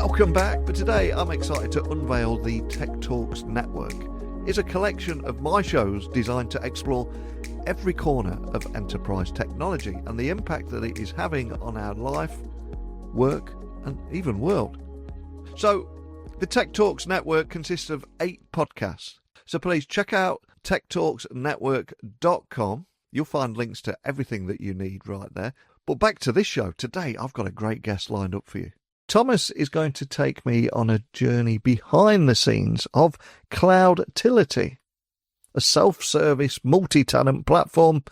Welcome back, but today I'm excited to unveil the Tech Talks Network. It's a collection of my shows designed to explore every corner of enterprise technology and the impact that it is having on our life, work, and even world. So, the Tech Talks Network consists of 8 podcasts. So please check out techtalksnetwork.com. You'll find links to everything that you need right there. But back to this show. Today, I've got a great guest lined up for you. Thomas is going to take me on a journey behind the scenes of CloudTility, a self-service multi-tenant platform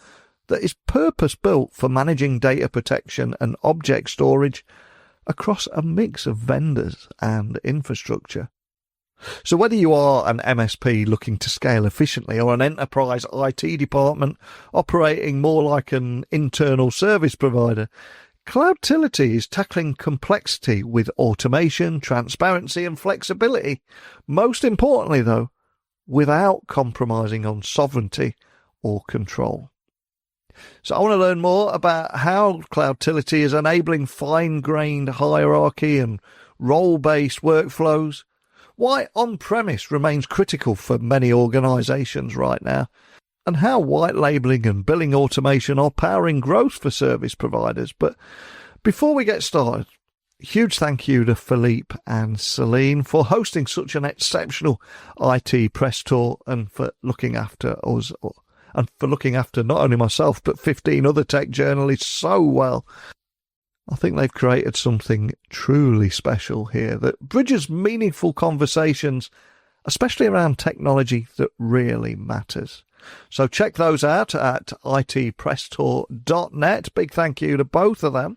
that is purpose-built for managing data protection and object storage across a mix of vendors and infrastructure. So whether you are an MSP looking to scale efficiently or an enterprise IT department operating more like an internal service provider, CloudTility is tackling complexity with automation, transparency and flexibility. Most importantly, though, without compromising on sovereignty or control. So I want to learn more about how CloudTility is enabling fine-grained hierarchy and role-based workflows, why on-premise remains critical for many organizations right now, and how white labeling and billing automation are powering growth for service providers. But before we get started, huge thank you to Philippe and Celine for hosting such an exceptional IT press tour and for looking after us, and for looking after not only myself, but 15 other tech journalists so well. I think they've created something truly special here that bridges meaningful conversations, especially around technology that really matters. So check those out at itpresstour.net. Big thank you to both of them.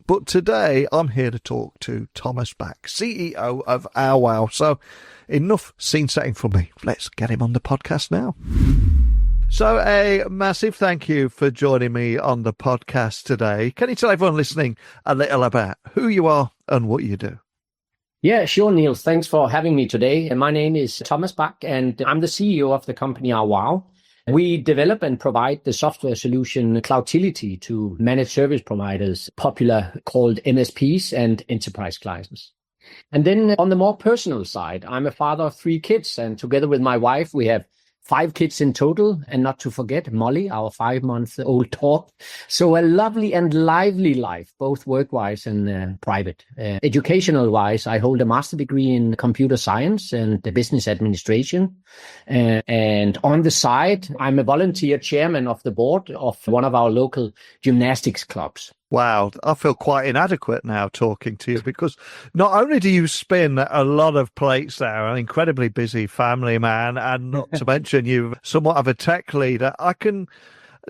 But today I'm here to talk to Thomas Bak, CEO of Auwau. So enough scene setting for me. Let's get him on the podcast now. So a massive thank you for joining me on the podcast today. Can you tell everyone listening a little about who you are and what you do? Yeah, sure, Niels. Thanks for having me today. My name is Thomas Bak, and I'm the CEO of the company Auwau. We develop and provide the software solution CloudTility to managed service providers, popular called MSPs and enterprise clients. And then on the more personal side, I'm a father of 3 kids, and together with my wife, we have 5 kids in total, and not to forget Molly, our 5-month-old dog. So a lovely and lively life, both work-wise and private. Educational-wise, I hold a master degree in computer science and business administration. And on the side, I'm a volunteer chairman of the board of one of our local gymnastics clubs. Wow, I feel quite inadequate now talking to you because not only do you spin a lot of plates there, an incredibly busy family man, and not to mention you're somewhat of a tech leader, I can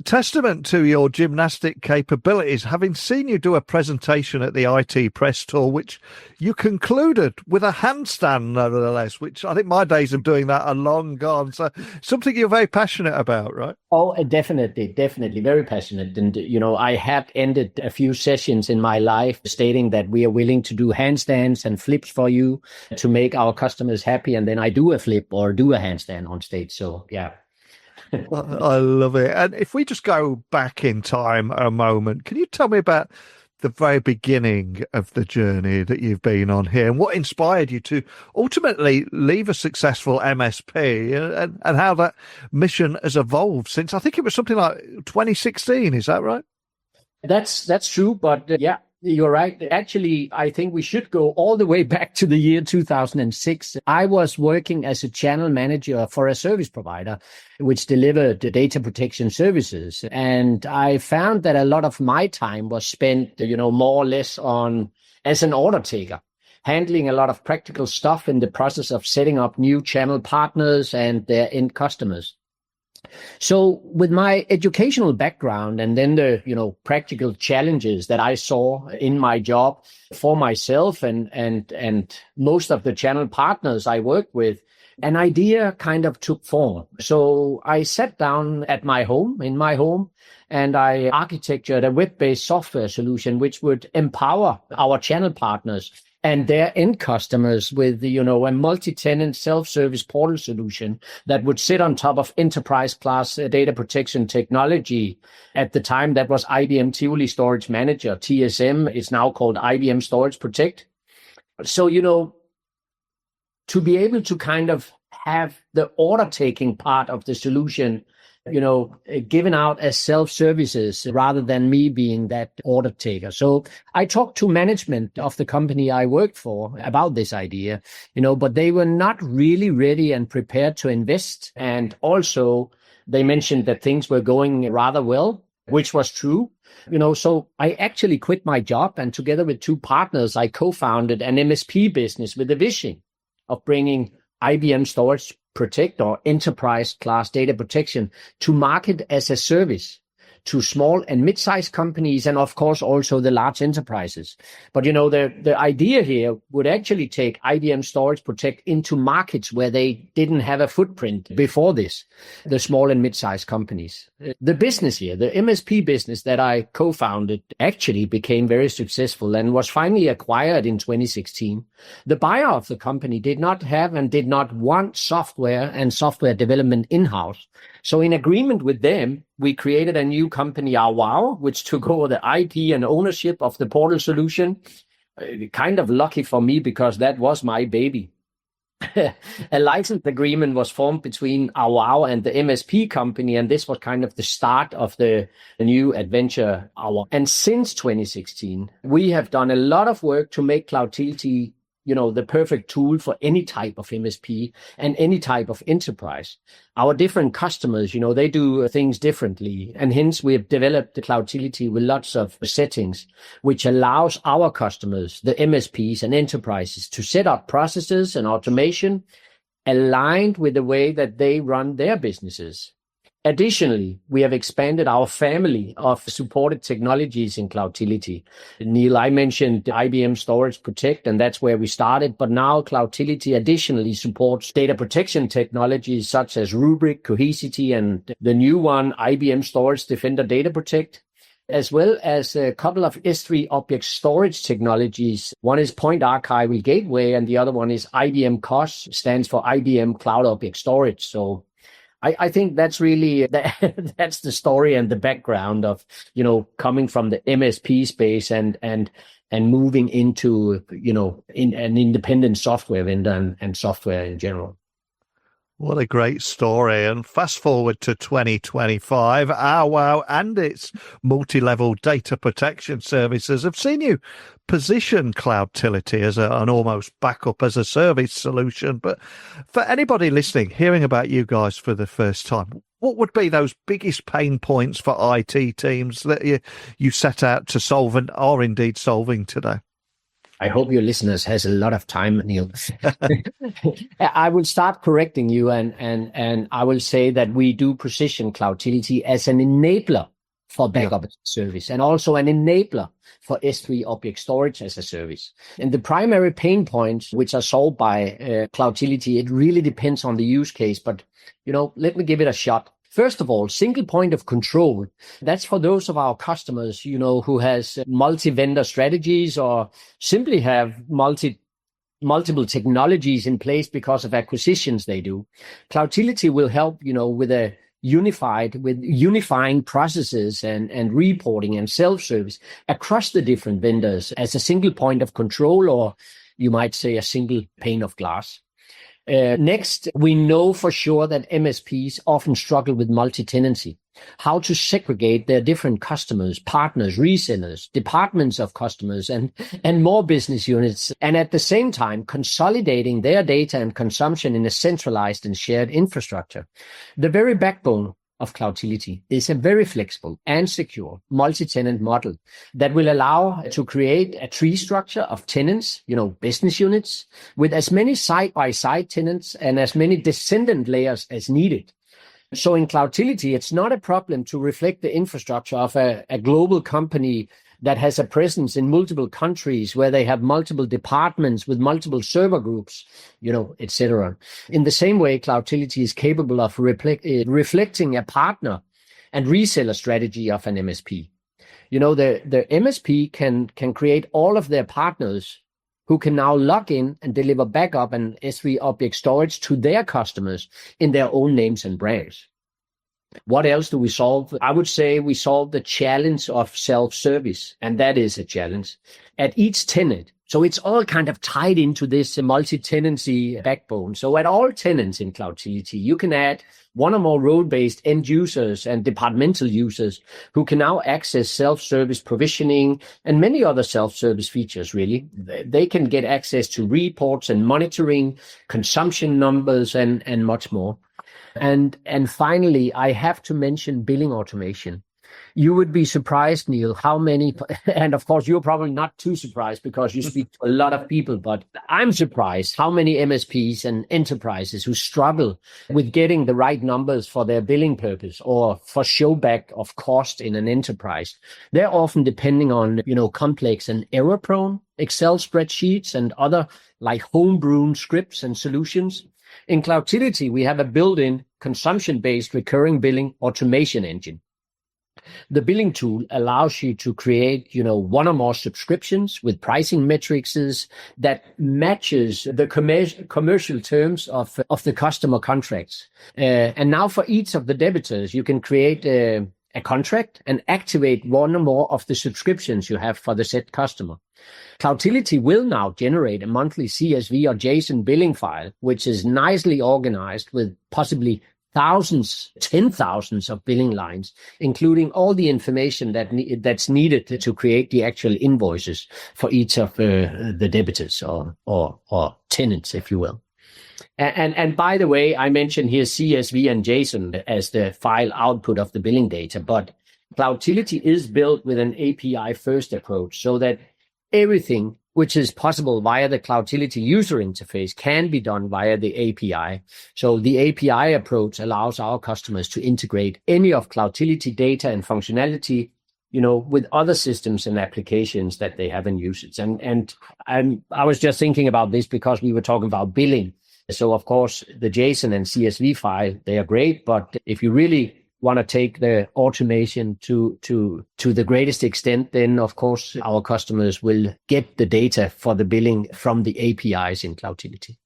testament to your gymnastic capabilities, having seen you do a presentation at the IT press tour, which you concluded with a handstand, nevertheless, which I think my days of doing that are long gone. So something you're very passionate about, right? Oh, definitely. Very passionate. And, I have ended a few sessions in my life stating that we are willing to do handstands and flips for you to make our customers happy. And then I do a flip or do a handstand on stage. So, yeah. I love it. And if we just go back in time a moment, can you tell me about the very beginning of the journey that you've been on here and what inspired you to ultimately leave a successful MSP and how that mission has evolved since, I think it was something like 2016. Is that right? That's true. But yeah, you're right. Actually, I think we should go all the way back to the year 2006. I was working as a channel manager for a service provider, which delivered data protection services. And I found that a lot of my time was spent, more or less on as an order taker, handling a lot of practical stuff in the process of setting up new channel partners and their end customers. So with my educational background and then the, practical challenges that I saw in my job for myself and most of the channel partners I worked with, an idea kind of took form. So I sat down in my home, and I architectured a web-based software solution which would empower our channel partners and their end customers with, a multi-tenant self-service portal solution that would sit on top of enterprise-class data protection technology. At the time, that was IBM Tivoli Storage Manager, TSM. It's now called IBM Storage Protect. So, to be able to kind of have the order taking part of the solution, given out as self-services rather than me being that order taker. So I talked to management of the company I worked for about this idea, but they were not really ready and prepared to invest. And also they mentioned that things were going rather well, which was true. So I actually quit my job, and together with two partners, I co-founded an MSP business with a vision of bringing IBM Storage Protect, or enterprise class data protection, to market as a service to small and mid-sized companies, and of course also the large enterprises. But the idea here would actually take IBM Storage Protect into markets where they didn't have a footprint before this, the small and mid-sized companies. The business here, the MSP business that I co-founded, actually became very successful and was finally acquired in 2016. The buyer of the company did not have and did not want software and software development in-house. So in agreement with them, we created a new company, Auwau, which took over the IP and ownership of the portal solution. Kind of lucky for me, because that was my baby. A license agreement was formed between Auwau and the MSP company, and this was kind of the start of the new adventure, Auwau. And since 2016, we have done a lot of work to make CloudTility the perfect tool for any type of MSP and any type of enterprise. Our different customers, they do things differently. And hence we have developed the CloudTility with lots of settings, which allows our customers, the MSPs and enterprises, to set up processes and automation aligned with the way that they run their businesses. Additionally, we have expanded our family of supported technologies in CloudTility. Neil, I mentioned IBM Storage Protect, and that's where we started. But now CloudTility additionally supports data protection technologies such as Rubrik, Cohesity, and the new one, IBM Storage Defender Data Protect, as well as a couple of S3 object storage technologies. One is Point Archival Gateway, and the other one is IBM COS, stands for IBM Cloud Object Storage. So I think that's really, that's the story and the background of, coming from the MSP space and moving into, in an independent software vendor and software in general. What a great story. And fast forward to 2025, Auwau and its multi-level data protection services have seen you position CloudTility as an almost backup as a service solution. But for anybody listening, hearing about you guys for the first time, what would be those biggest pain points for IT teams that you set out to solve and are indeed solving today? I hope your listeners has a lot of time, Neil. I will start correcting you, and I will say that we do position CloudTility as an enabler for backup as a service, and also an enabler for S3 object storage as a service. And the primary pain points which are solved by CloudTility, it really depends on the use case, but let me give it a shot. First of all, single point of control. That's for those of our customers, who has multi-vendor strategies or simply have multiple technologies in place because of acquisitions they do. CloudTility will help, with unifying processes and reporting and self-service across the different vendors as a single point of control, or you might say a single pane of glass. Next, we know for sure that MSPs often struggle with multi-tenancy, how to segregate their different customers, partners, resellers, departments of customers, and more business units, and at the same time consolidating their data and consumption in a centralized and shared infrastructure. The very backbone of CloudTility is a very flexible and secure multi-tenant model that will allow to create a tree structure of tenants, business units, with as many side-by-side tenants and as many descendant layers as needed. So in CloudTility, it's not a problem to reflect the infrastructure of a global company that has a presence in multiple countries, where they have multiple departments with multiple server groups, etc. In the same way, CloudTility is capable of reflecting a partner and reseller strategy of an MSP. The MSP can create all of their partners who can now log in and deliver backup and S3 object storage to their customers in their own names and brands. What else do we solve? I would say we solve the challenge of self-service, and that is a challenge. At each tenant, So it's all kind of tied into this multi-tenancy backbone. So at all tenants in CloudTility, you can add one or more role-based end users and departmental users who can now access self-service provisioning and many other self-service features, really. They can get access to reports and monitoring, consumption numbers, and much more. And finally, I have to mention billing automation. You would be surprised, Neil, how many, and of course, you're probably not too surprised because you speak to a lot of people, but I'm surprised how many MSPs and enterprises who struggle with getting the right numbers for their billing purpose or for showback of cost in an enterprise. They're often depending on, complex and error-prone Excel spreadsheets and other like homegrown scripts and solutions. In CloudTility, we have a built-in consumption-based recurring billing automation engine. The billing tool allows you to create, one or more subscriptions with pricing metrics that matches the commercial terms of the customer contracts. And now for each of the debitors, you can create a contract and activate one or more of the subscriptions you have for the said customer. CloudTility will now generate a monthly CSV or JSON billing file, which is nicely organized with possibly thousands, 10,000s of billing lines, including all the information that's needed to create the actual invoices for each of the debitors or tenants, if you will. And by the way, I mentioned here CSV and JSON as the file output of the billing data, but CloudTility is built with an API first approach so that everything which is possible via the CloudTility user interface can be done via the API. So the API approach allows our customers to integrate any of CloudTility data and functionality, with other systems and applications that they have in usage. And I was just thinking about this because we were talking about billing. So of course, the JSON and CSV file, they are great, but if you really want to take the automation to the greatest extent, then of course our customers will get the data for the billing from the APIs in CloudTility.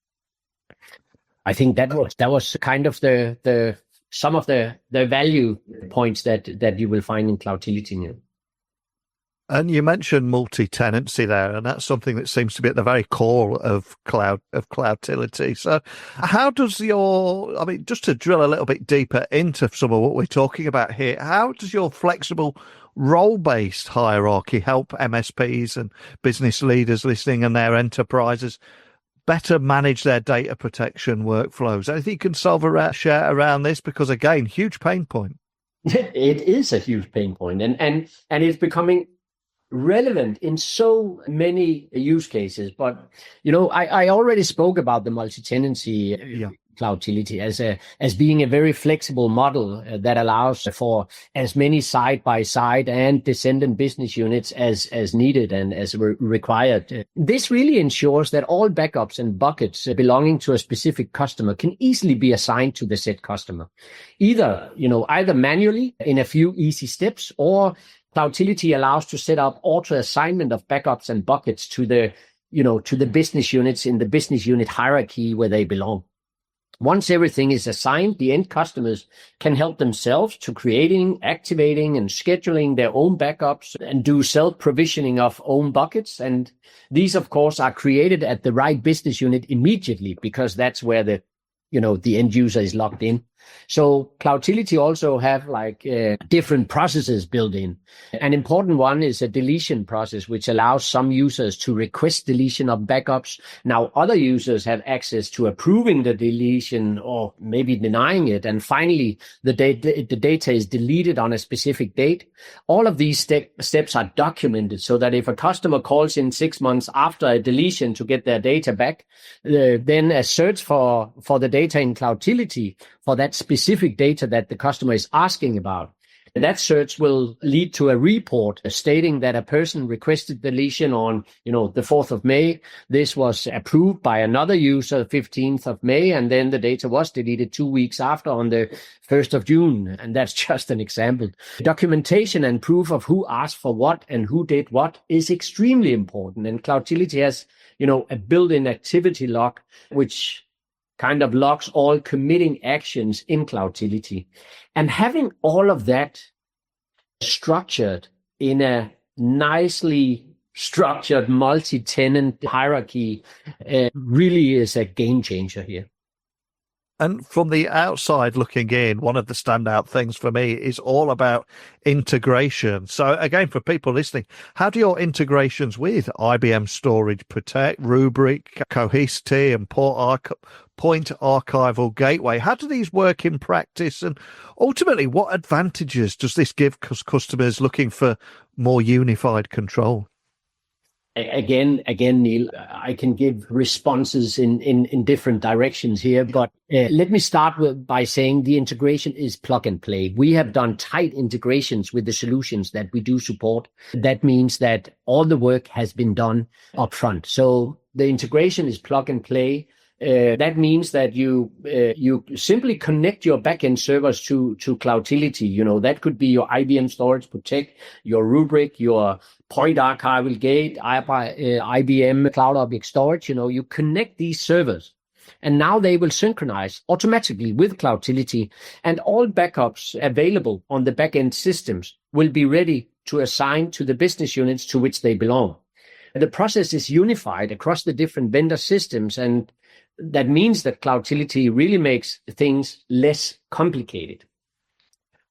I think that was kind of the some of the value points that you will find in CloudTility now. And you mentioned multi-tenancy there, and that's something that seems to be at the very core of CloudTility. So how does just to drill a little bit deeper into some of what we're talking about here, how does your flexible role-based hierarchy help MSPs and business leaders listening and their enterprises better manage their data protection workflows? Anything you can share around this? Because again, huge pain point. It is a huge pain point, and it's becoming relevant in so many use cases. But, I already spoke about the multi-tenancy CloudTility as being a very flexible model that allows for as many side-by-side and descendant business units as needed and as required. This really ensures that all backups and buckets belonging to a specific customer can easily be assigned to the said customer, either manually in a few easy steps, or CloudTility allows to set up auto assignment of backups and buckets to the business units in the business unit hierarchy where they belong. Once everything is assigned, the end customers can help themselves to creating, activating, and scheduling their own backups and do self-provisioning of own buckets. And these, of course, are created at the right business unit immediately because that's where the end user is logged in. So CloudTility also have different processes built in. An important one is a deletion process, which allows some users to request deletion of backups. Now other users have access to approving the deletion or maybe denying it. And finally, the data is deleted on a specific date. All of these steps are documented so that if a customer calls in 6 months after a deletion to get their data back, then a search for the data in CloudTility for that specific data that the customer is asking about. That search will lead to a report stating that a person requested deletion on, the 4th of May. This was approved by another user, 15th of May, and then the data was deleted 2 weeks after on the 1st of June. And that's just an example. Documentation and proof of who asked for what and who did what is extremely important. And CloudTility has, a built-in activity log, which kind of logs all committing actions in CloudTility. And having all of that structured in a nicely structured multi-tenant hierarchy really is a game changer here. And from the outside looking in, one of the standout things for me is all about integration. So again, for people listening, how do your integrations with IBM Storage Protect, Rubrik, Cohesity, and Point Archival Gateway, how do these work in practice? And ultimately, what advantages does this give customers looking for more unified control? Again, Neil, I can give responses in different directions here, but let me start by saying the integration is plug and play. We have done tight integrations with the solutions that we do support. That means that all the work has been done upfront. So the integration is plug and play. That means that you simply connect your backend servers to CloudTility. You know, that could be your IBM Storage Protect, your Rubrik, your Point Archival Gate, IBM Cloud Object Storage. You know, you connect these servers, and now they will synchronize automatically with CloudTility, and all backups available on the backend systems will be ready to assign to the business units to which they belong. The process is unified across the different vendor systems, and that means that CloudTility really makes things less complicated.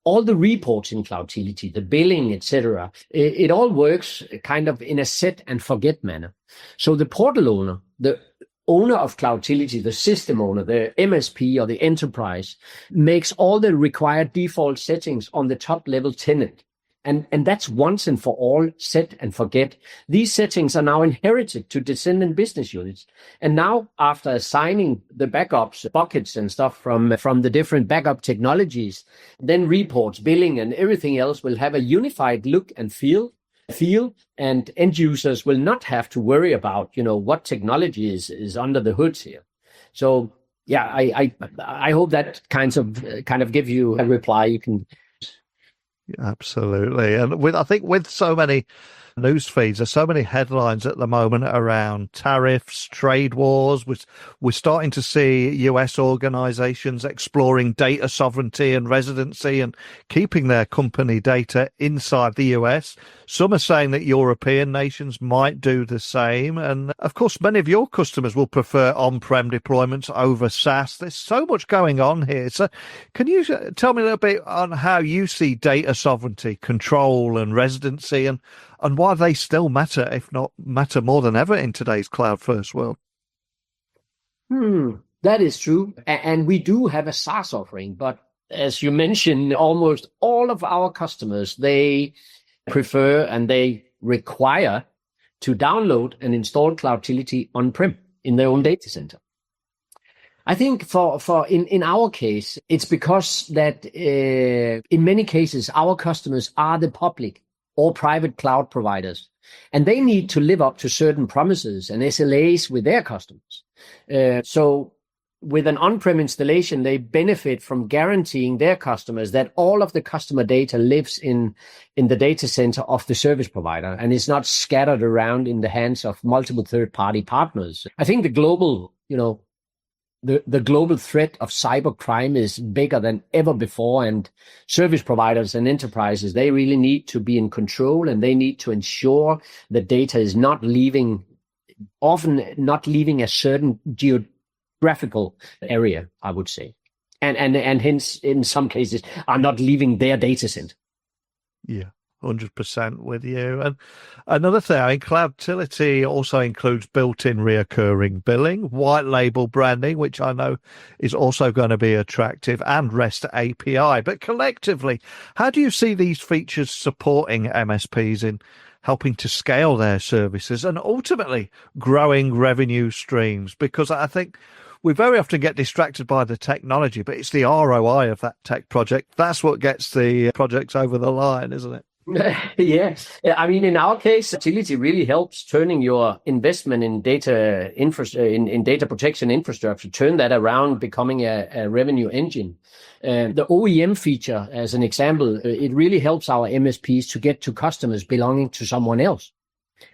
All the reports in CloudTility, the billing, etc., it all works kind of in a set and forget manner. So the portal owner, the owner of CloudTility, the system owner, the MSP or the enterprise, makes all the required default settings on the top level tenant. And that's once and for all set and forget. These settings are now inherited to descendant business units. And now, after assigning the backups, buckets and stuff from the different backup technologies, then reports, billing, and everything else will have a unified look and feel, and end users will not have to worry about, you know, what technology is under the hood here. So, yeah, I hope that kind of give you a reply. You can. Absolutely. And I think with so many news feeds, there's so many headlines at the moment around tariffs, trade wars. We're starting to see US organizations exploring data sovereignty and residency and keeping their company data inside the US. Some are saying that European nations might do the same. And of course, many of your customers will prefer on-prem deployments over SaaS. There's so much going on here. So can you tell me a little bit on how you see data sovereignty, control and residency, and why they still matter, if not matter more than ever in today's cloud-first world? That is true. And we do have a SaaS offering, but as you mentioned, almost all of our customers, they prefer and they require to download and install CloudTility on-prem in their own data center. I think in our case, it's because that in many cases, our customers are the public or private cloud providers, and they need to live up to certain promises and SLAs with their customers. So with an on-prem installation, they benefit from guaranteeing their customers that all of the customer data lives in the data center of the service provider and is not scattered around in the hands of multiple third-party partners. I think the global, the global threat of cybercrime is bigger than ever before, and service providers and enterprises, they really need to be in control, and they need to ensure the data is often not leaving a certain geographical area, I would say. And hence, in some cases, are not leaving their data center. Yeah. 100% with you. And another thing, CloudTility also includes built-in reoccurring billing, white label branding, which I know is also going to be attractive, and REST API. But collectively, how do you see these features supporting MSPs in helping to scale their services and ultimately growing revenue streams? Because I think we very often get distracted by the technology, but it's the ROI of that tech project. That's what gets the projects over the line, isn't it? Yeah. I mean, in our case, CloudTility really helps turning your investment in data in data protection infrastructure, turn that around, becoming a revenue engine. The OEM feature, as an example, it really helps our MSPs to get to customers belonging to someone else.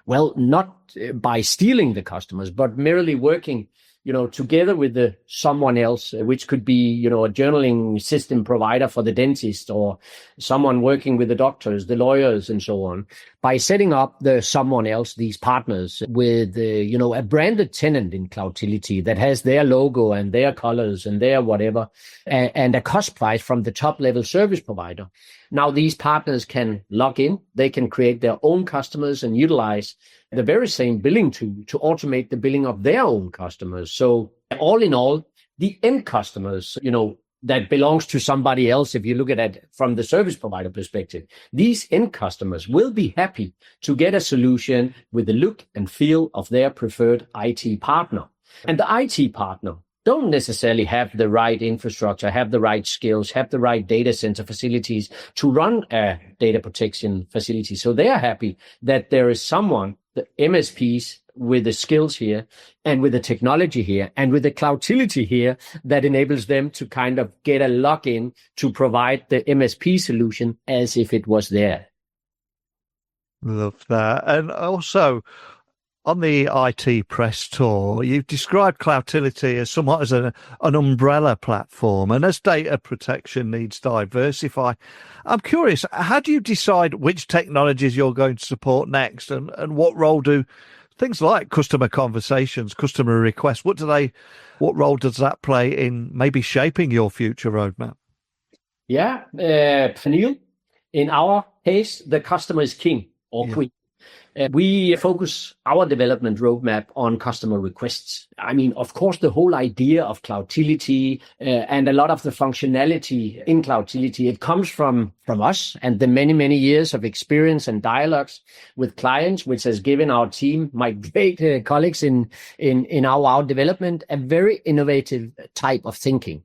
Well, not by stealing the customers, but merely working together with someone else, which could be, a journaling system provider for the dentist or someone working with the doctors, the lawyers, and so on. By setting up someone else, these partners with, a branded tenant in CloudTility that has their logo and their colors and their whatever, and a cost price from the top level service provider. Now these partners can log in, they can create their own customers and utilize the very same billing tool to automate the billing of their own customers. So all in all, the end customers, that belongs to somebody else, if you look at it from the service provider perspective, these end customers will be happy to get a solution with the look and feel of their preferred IT partner. And the IT partner don't necessarily have the right infrastructure, have the right skills, have the right data center facilities to run a data protection facility. So they are happy that there is someone, the MSPs, with the skills here and with the technology here and with the CloudTility here that enables them to kind of get a login to provide the MSP solution as if it was there. Love that. And also, on the IT press tour, you've described CloudTility as somewhat as an umbrella platform, and as data protection needs diversify. I'm curious, how do you decide which technologies you're going to support next, and what role do things like customer conversations, customer requests, what role does that play in maybe shaping your future roadmap? Yeah, Neil, in our case, the customer is king or queen. We focus our development roadmap on customer requests. I mean, of course, the whole idea of CloudTility and a lot of the functionality in CloudTility, it comes from us and the many, many years of experience and dialogues with clients, which has given our team, my great colleagues in Auwau development, a very innovative type of thinking.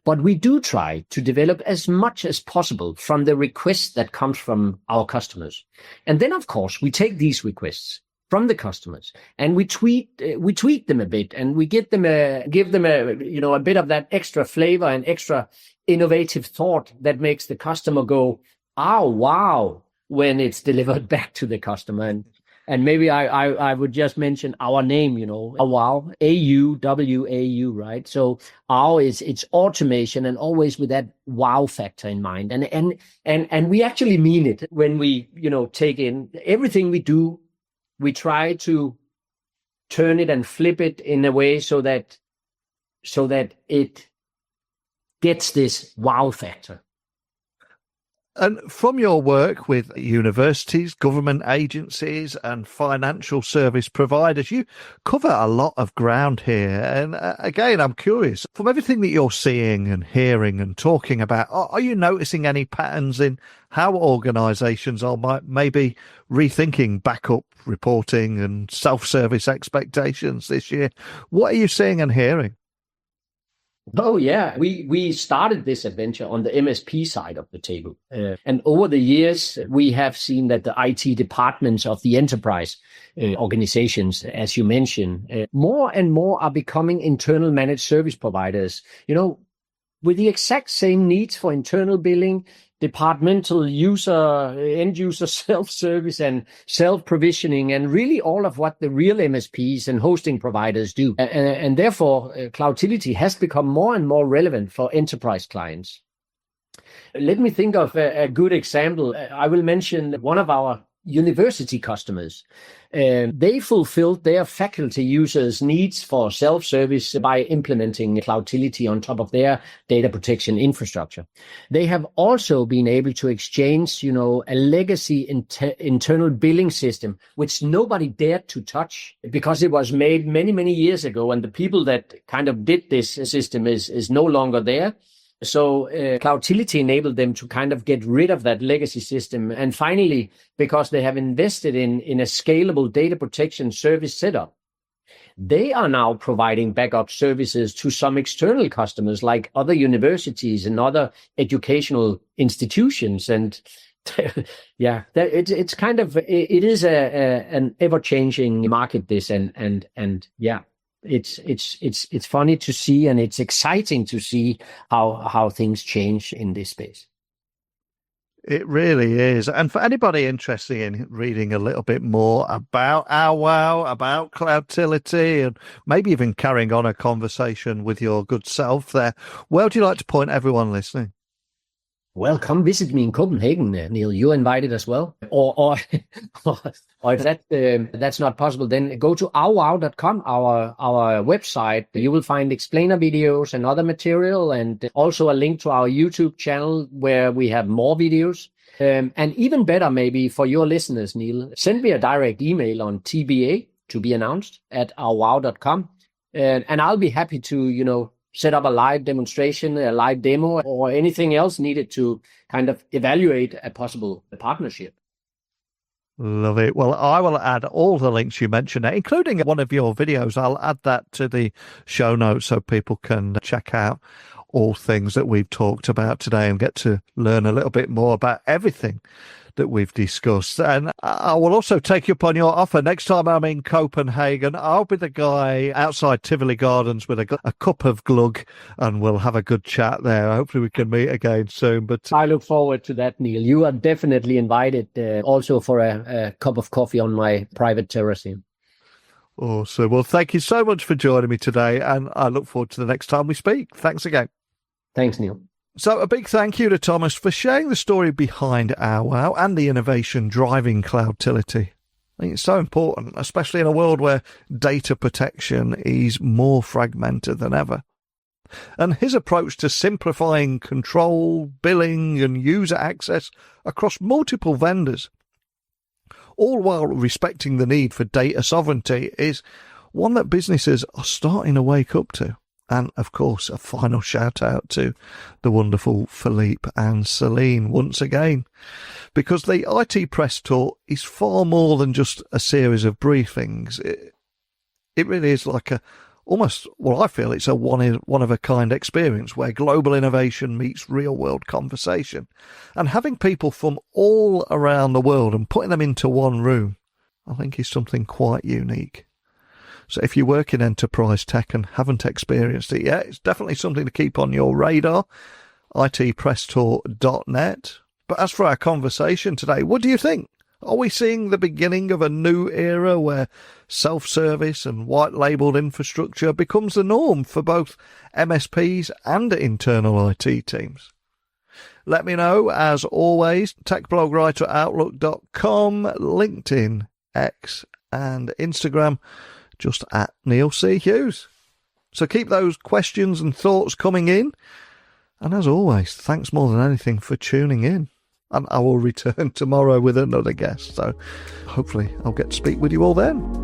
But we do try to develop as much as possible from the requests that comes from our customers. And then, of course, we take these requests from the customers and we tweak them a bit, and we give them a bit of that extra flavor and extra innovative thought that makes the customer go, "Oh, wow," when it's delivered back to the customer. And maybe I would just mention our name, Auwau, AUWAU, right? So it's automation, and always with that wow factor in mind. And we actually mean it when we, take in everything we do. We try to turn it and flip it in a way so that it gets this wow factor. And from your work with universities, government agencies and financial service providers, you cover a lot of ground here. And again, I'm curious, from everything that you're seeing and hearing and talking about, are you noticing any patterns in how organisations are maybe rethinking backup reporting and self-service expectations this year? What are you seeing and hearing? Oh, yeah. We started this adventure on the MSP side of the table. And over the years, we have seen that the IT departments of the enterprise organizations, as you mentioned, more and more are becoming internal managed service providers, with the exact same needs for internal billing, departmental end user self-service and self-provisioning, and really all of what the real MSPs and hosting providers do. And therefore, CloudTility has become more and more relevant for enterprise clients. Let me think of a good example. I will mention one of our university customers. They fulfilled their faculty users' needs for self-service by implementing CloudTility on top of their data protection infrastructure. They have also been able to exchange, a legacy internal billing system, which nobody dared to touch because it was made many, many years ago. And the people that kind of did this system is no longer there. So CloudTility enabled them to kind of get rid of that legacy system. And finally, because they have invested in a scalable data protection service setup, they are now providing backup services to some external customers like other universities and other educational institutions. And yeah, it's kind of, it is an ever-changing market, this, and yeah. It's funny to see, and it's exciting to see how things change in this space. It really is. And for anybody interested in reading a little bit more about Auwau, about CloudTility, and maybe even carrying on a conversation with your good self there, where would you like to point everyone listening? Well, come visit me in Copenhagen, Neil. You're invited as well. Or if that's not possible, then go to auwau.com, our website. You will find explainer videos and other material, and also a link to our YouTube channel where we have more videos. And even better, maybe for your listeners, Neil, send me a direct email on TBA, to be announced, at auwau.com. And I'll be happy to, set up a live demonstration, a live demo, or anything else needed to kind of evaluate a possible partnership. Love it. Well, I will add all the links you mentioned, including one of your videos. I'll add that to the show notes so people can check out all things that we've talked about today and get to learn a little bit more about everything that we've discussed. And I will also take you up on your offer. Next time I'm in Copenhagen, I'll be the guy outside Tivoli Gardens with a cup of glug, and we'll have a good chat there. Hopefully we can meet again soon. But I look forward to that, Neil. You are definitely invited also for a cup of coffee on my private terrace here. Awesome. Well, thank you so much for joining me today, and I look forward to the next time we speak. Thanks again. Thanks, Neil. So a big thank you to Thomas for sharing the story behind Auwau and the innovation driving CloudTility. I think it's so important, especially in a world where data protection is more fragmented than ever. And his approach to simplifying control, billing and user access across multiple vendors, all while respecting the need for data sovereignty, is one that businesses are starting to wake up to. And, of course, a final shout-out to the wonderful Philippe and Celine once again, because the IT Press Tour is far more than just a series of briefings. It really is like I feel it's a one-of-a-kind experience where global innovation meets real-world conversation. And having people from all around the world and putting them into one room, I think is something quite unique. So if you work in enterprise tech and haven't experienced it yet, it's definitely something to keep on your radar, itpresstour.net. But as for our conversation today, what do you think? Are we seeing the beginning of a new era where self-service and white-labelled infrastructure becomes the norm for both MSPs and internal IT teams? Let me know, as always, techblogwriter@outlook.com, LinkedIn, X and Instagram, just at Neil C. Hughes. So keep those questions and thoughts coming in. And as always, thanks more than anything for tuning in. And I will return tomorrow with another guest. So hopefully I'll get to speak with you all then.